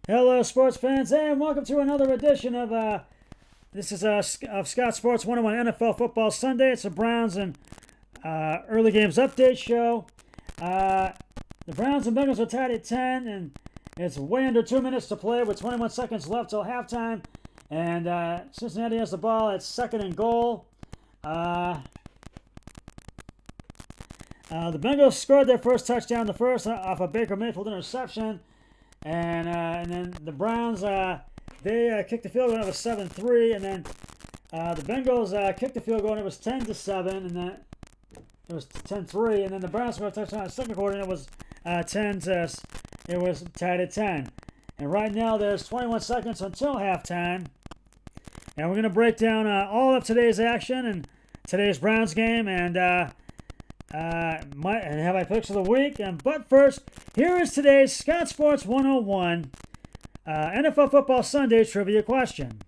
Hello, sports fans, and welcome to another edition of Scott Sports 101 NFL Football Sunday. It's a Browns and early games update show. The Browns and Bengals are tied at 10, and it's way under 2 minutes to play with 21 seconds left till halftime. And Cincinnati has the ball at second and goal. The Bengals scored their first touchdown in the first off a Baker Mayfield interception. And then the Browns, they kicked the field goal, and it was 7-3. And then the Bengals kicked the field goal, and it was 10-7. And then it was 10-3. And then the Browns scored a touchdown in the second quarter, and it was it was tied at 10. And right now there's 21 seconds until halftime. And we're going to break down all of today's action and today's Browns game and have my picks of the week. But first, here is today's Scott Sports 101 NFL Football Sunday trivia question.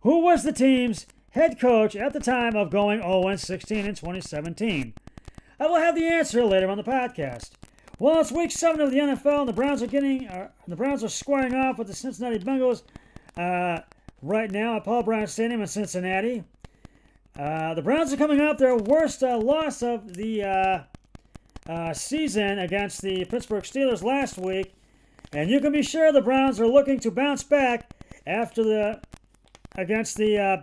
Who was the team's head coach at the time of going 0-16 in 2017? I will have the answer later on the podcast. Well, it's week 7 of the NFL, and the Browns are squaring off with the Cincinnati Bengals right now at Paul Brown Stadium in Cincinnati. The Browns are coming off their worst loss of the season against the Pittsburgh Steelers last week, and you can be sure the Browns are looking to bounce back against the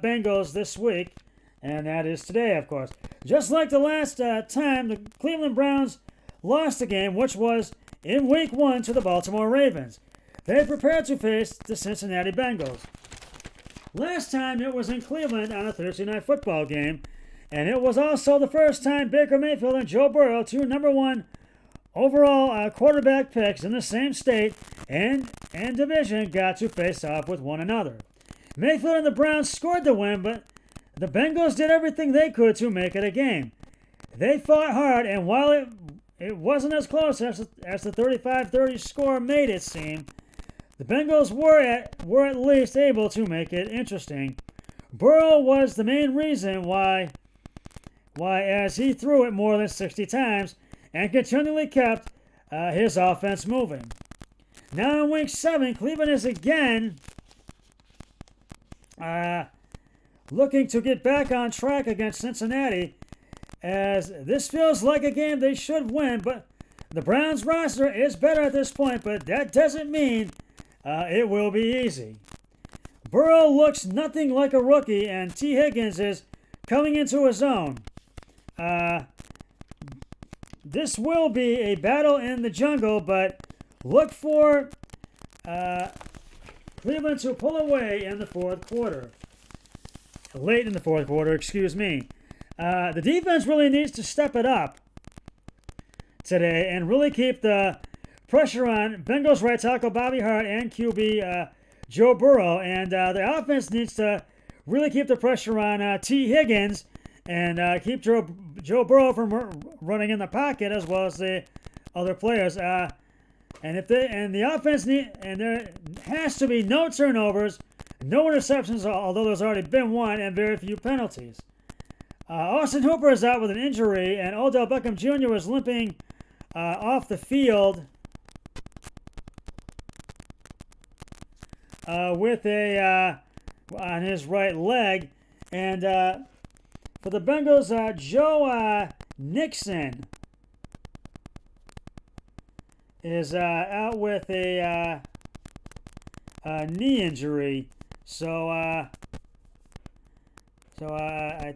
Bengals this week, and that is today, of course. Just like the last time the Cleveland Browns lost the game, which was in Week 1 to the Baltimore Ravens. They prepared to face the Cincinnati Bengals. Last time it was in Cleveland on a Thursday night football game, and it was also the first time Baker Mayfield and Joe Burrow, two number one overall quarterback picks in the same state and division, got to face off with one another. Mayfield and the Browns scored the win, but the Bengals did everything they could to make it a game. They fought hard, and while it wasn't as close as the 35-30 score made it seem, the Bengals were at least able to make it interesting. Burrow was the main reason why as he threw it more than 60 times and continually kept his offense moving. Now in Week 7, Cleveland is again looking to get back on track against Cincinnati, as this feels like a game they should win, but the Browns roster is better at this point, but that doesn't mean it will be easy. Burrow looks nothing like a rookie, and T. Higgins is coming into his own. This will be a battle in the jungle, but look for Cleveland to pull away in the fourth quarter. Late in the fourth quarter, excuse me. The defense really needs to step it up today and really keep the pressure on Bengals right tackle Bobby Hart and QB Joe Burrow. And the offense needs to really keep the pressure on T. Higgins and keep Joe Burrow from running in the pocket, as well as the other players. And the offense there has to be no turnovers, no interceptions, although there's already been one, and very few penalties. Austin Hooper is out with an injury, and Odell Beckham Jr. was limping off the field with on his right leg. And for the Bengals, Joe Nixon is out with a knee injury. So I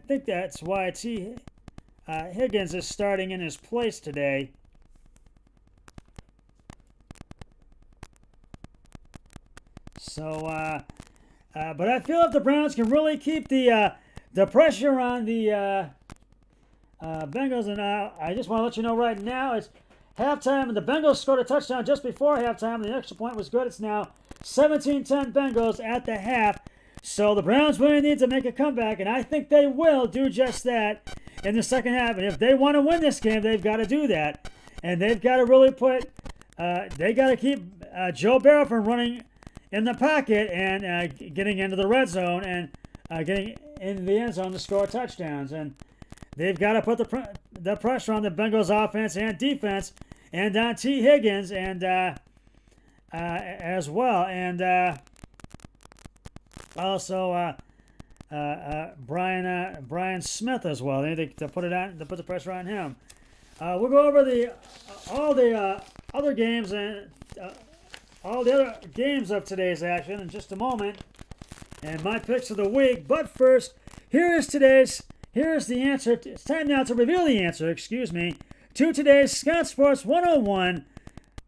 think that's why Higgins is starting in his place today. So, but I feel if the Browns can really keep the pressure on the Bengals, and I just want to let you know right now it's halftime, and the Bengals scored a touchdown just before halftime. The extra point was good. It's now 17-10 Bengals at the half. So the Browns really need to make a comeback, and I think they will do just that in the second half. And if they want to win this game, they've got to do that. And they've got to really they got to keep Joe Burrow from running in the pocket and getting into the red zone and getting into the end zone to score touchdowns. And they've got to put the pressure on the Bengals offense and defense and on T. Higgins. And as well, and also Brian Smith as well. They put the pressure on him. We'll go over all the other games and all the other games of today's action in just a moment, and my picks of the week. But first, here's the answer. It's time now to reveal the answer. To today's Scott Sports 101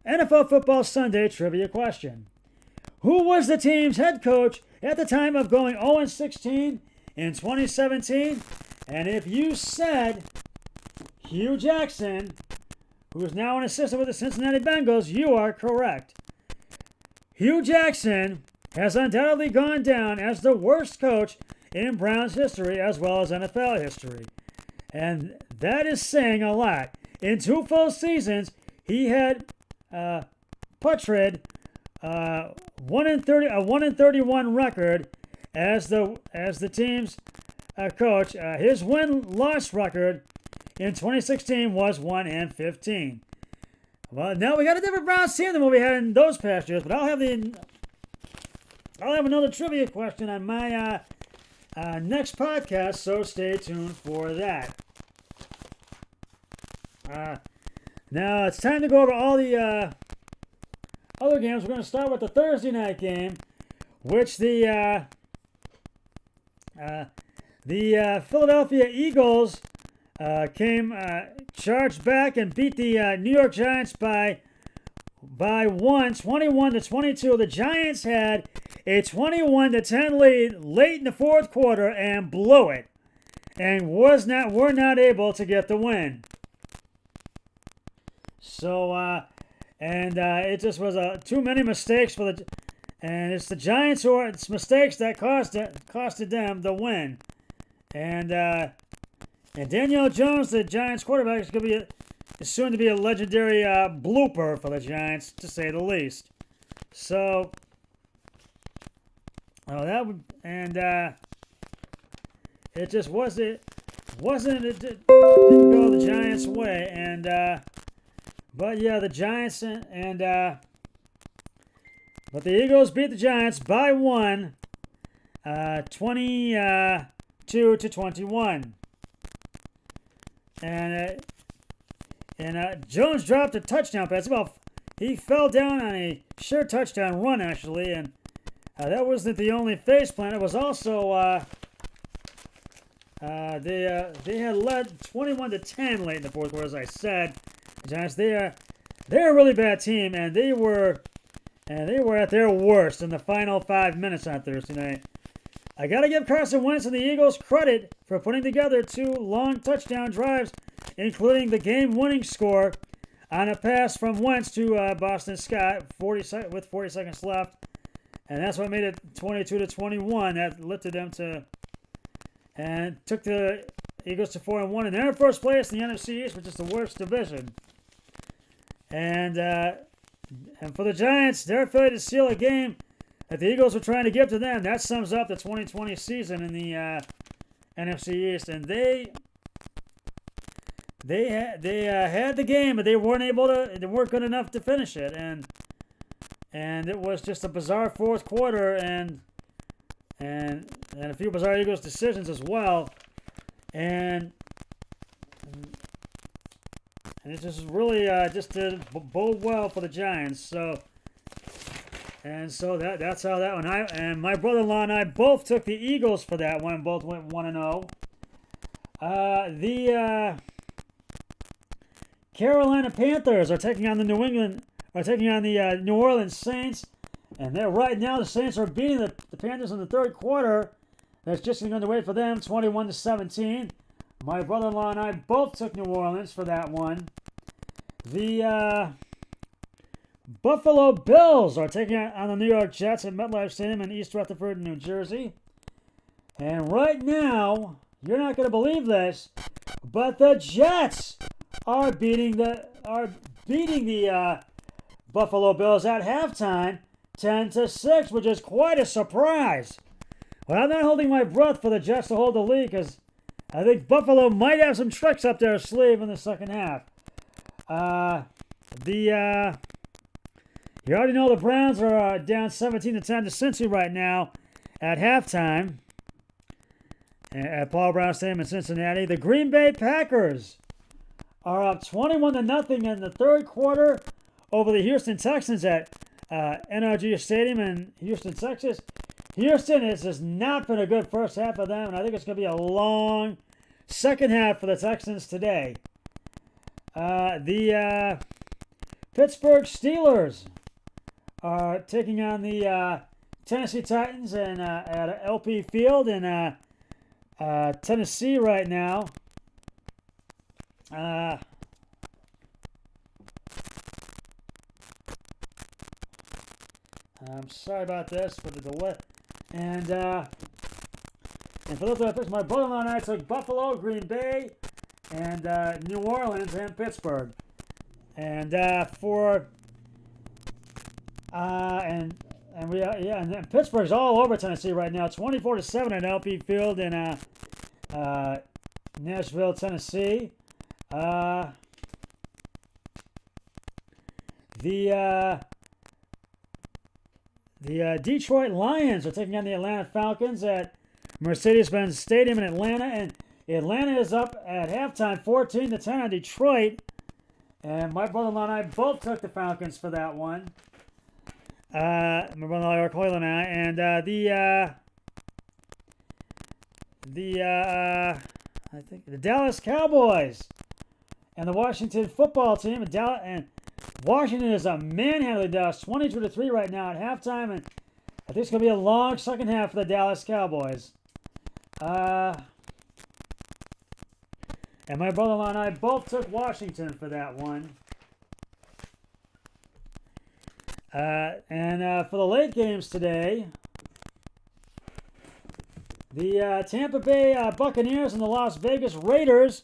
NFL Football Sunday trivia question. Who was the team's head coach at the time of going 0-16 in 2017? And if you said Hugh Jackson, who is now an assistant with the Cincinnati Bengals, you are correct. Hugh Jackson has undoubtedly gone down as the worst coach in Browns history as well as NFL history. And that is saying a lot. In 2 full seasons, he had putrid 1-31 record as the team's coach. His win-loss record in 2016 was 1-15. Well, now we got a different Browns team than what we had in those past years. But I'll have another trivia question on my next podcast, so stay tuned for that. Now it's time to go over all the other games. We're going to start with the Thursday night game, which the Philadelphia Eagles charged back and beat the New York Giants by 21-22. The Giants had a 21-10 lead late in the fourth quarter and blew it, and were not able to get the win. So it just was too many mistakes and it's the Giants it's mistakes that costed them the win. And Daniel Jones, the Giants quarterback, is soon to be a legendary blooper for the Giants, to say the least. So, it just wasn't. It didn't go the Giants' way, and but yeah, the Giants but the Eagles beat the Giants by 22-21. And Jones dropped a touchdown pass. He fell down on a sure touchdown run, actually, and that wasn't the only faceplant. It was also they had led 21-10 late in the fourth quarter, as I said. The Giants, they're a really bad team, and they were at their worst in the final 5 minutes on Thursday night. I got to give Carson Wentz and the Eagles credit for putting together 2 long touchdown drives, including the game-winning score on a pass from Wentz to Boston Scott with 40 seconds left. And that's what made it 22-21. That lifted them and took the Eagles to 4-1. And they're in first place in the NFC East, which is the worst division. And for the Giants, they're afraid to seal a game that the Eagles were trying to give to them. That sums up the 2020 season in the NFC East, and they had the game, but they weren't good enough to finish it, and it was just a bizarre fourth quarter, and a few bizarre Eagles decisions as well, and it just really just did bode well for the Giants. So that's how that one. And my brother-in-law and I both took the Eagles for that one. Both went 1-0. The Carolina Panthers are taking on the New Orleans Saints, and right now the Saints are beating the Panthers in the third quarter. That's just getting underway for them, 21-17. My brother-in-law and I both took New Orleans for that one. The Buffalo Bills are taking on the New York Jets at MetLife Stadium in East Rutherford, New Jersey. And right now, you're not going to believe this, but the Jets are beating the Buffalo Bills at halftime, 10-6, which is quite a surprise. But I'm not holding my breath for the Jets to hold the lead, because I think Buffalo might have some tricks up their sleeve in the second half. The You already know the Browns are down 17-10 to Cincy right now at halftime at Paul Brown Stadium in Cincinnati. The Green Bay Packers are up 21-0 in the third quarter over the Houston Texans at NRG Stadium in Houston, Texas. Houston has not been a good first half of them, and I think it's going to be a long second half for the Texans today. The Pittsburgh Steelers are taking on the Tennessee Titans and at LP Field in Tennessee right now. I'm sorry about this for the delay. And for those that picked, my brother-in-law and I took Buffalo, Green Bay, and New Orleans and Pittsburgh. And and Pittsburgh's all over Tennessee right now. 24-7 at LP Field in Nashville, Tennessee. The Detroit Lions are taking on the Atlanta Falcons at Mercedes-Benz Stadium in Atlanta, and Atlanta is up at halftime 14-10 on Detroit. And my brother-in-law and I both took the Falcons for that one. My brother-in-law Eric Hoyle and I, and I think the Dallas Cowboys and the Washington football team, and Washington is a manhandling Dallas 22-3 right now at halftime, and I think it's going to be a long second half for the Dallas Cowboys. And my brother-in-law and I both took Washington for that one. And for the late games today, the Tampa Bay Buccaneers and the Las Vegas Raiders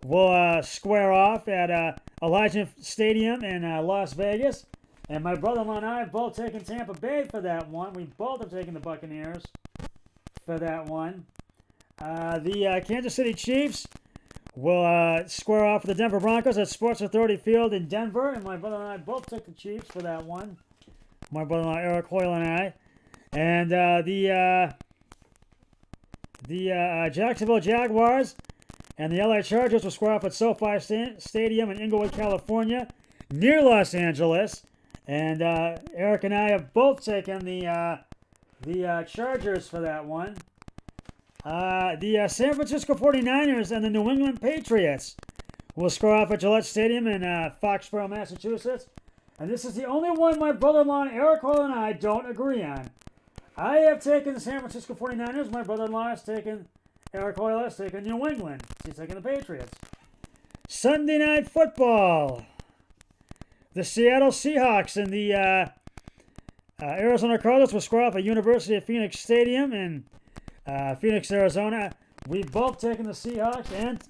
will square off at Allegiant Stadium in Las Vegas. And my brother-in-law and I have both taken Tampa Bay for that one. We both have taken the Buccaneers for that one. The Kansas City Chiefs will square off with the Denver Broncos at Sports Authority Field in Denver. And my brother and I both took the Chiefs for that one. My brother-in-law Eric Hoyle and I. And the Jacksonville Jaguars and the LA Chargers will square off at SoFi Stadium in Inglewood, California, near Los Angeles. And Eric and I have both taken the Chargers for that one. The San Francisco 49ers and the New England Patriots will square off at Gillette Stadium in Foxborough, Massachusetts. And this is the only one my brother-in-law Eric Hall and I don't agree on. I have taken the San Francisco 49ers. My brother-in-law has taken, Eric Hoyle has taken New England. He's taking the Patriots. Sunday Night Football. The Seattle Seahawks and the Arizona Cardinals will square off at University of Phoenix Stadium in Phoenix, Arizona. We've both taken the Seahawks. And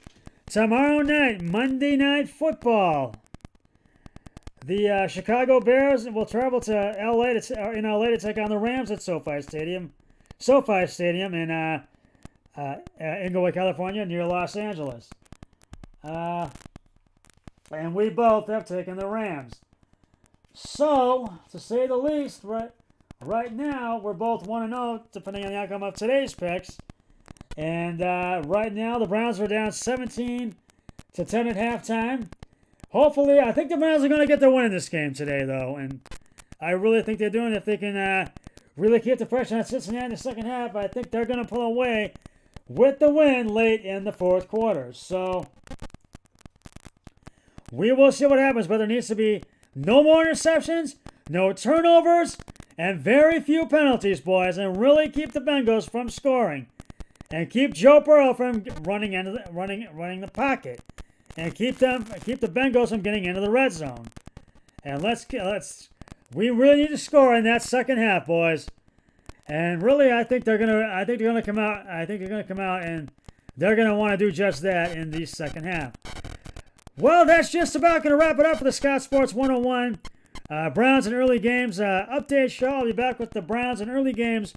tomorrow night, Monday Night Football, the Chicago Bears will travel to LA to take on the Rams at SoFi Stadium in Inglewood, California, near Los Angeles. And we both have taken the Rams. So, to say the least, right now, we're both 1-0, depending on the outcome of today's picks. And right now, the Browns are down 17-10 at halftime. Hopefully, I think the Browns are going to get the win in this game today, though. And I really think they're doing it. If they can really keep the pressure on Cincinnati in the second half, I think they're going to pull away with the win late in the fourth quarter. So, we will see what happens, but there needs to be no more interceptions, no turnovers, and very few penalties, boys, and really keep the Bengals from scoring. And keep Joe Burrow from running the pocket. And keep the Bengals from getting into the red zone. And we really need to score in that second half, boys. And really, I think they're gonna come out and they're gonna want to do just that in the second half. Well, that's just about gonna wrap it up for the Scott Sports 101 Browns and early games update show. I'll be back with the Browns and early games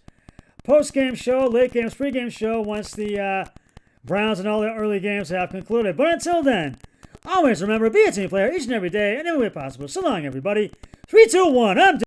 post-game show, late games, pre-game show once the Browns and all the early games have concluded. But until then, always remember, be a team player each and every day and every way possible. So long, everybody. 3, 2, 1. I'm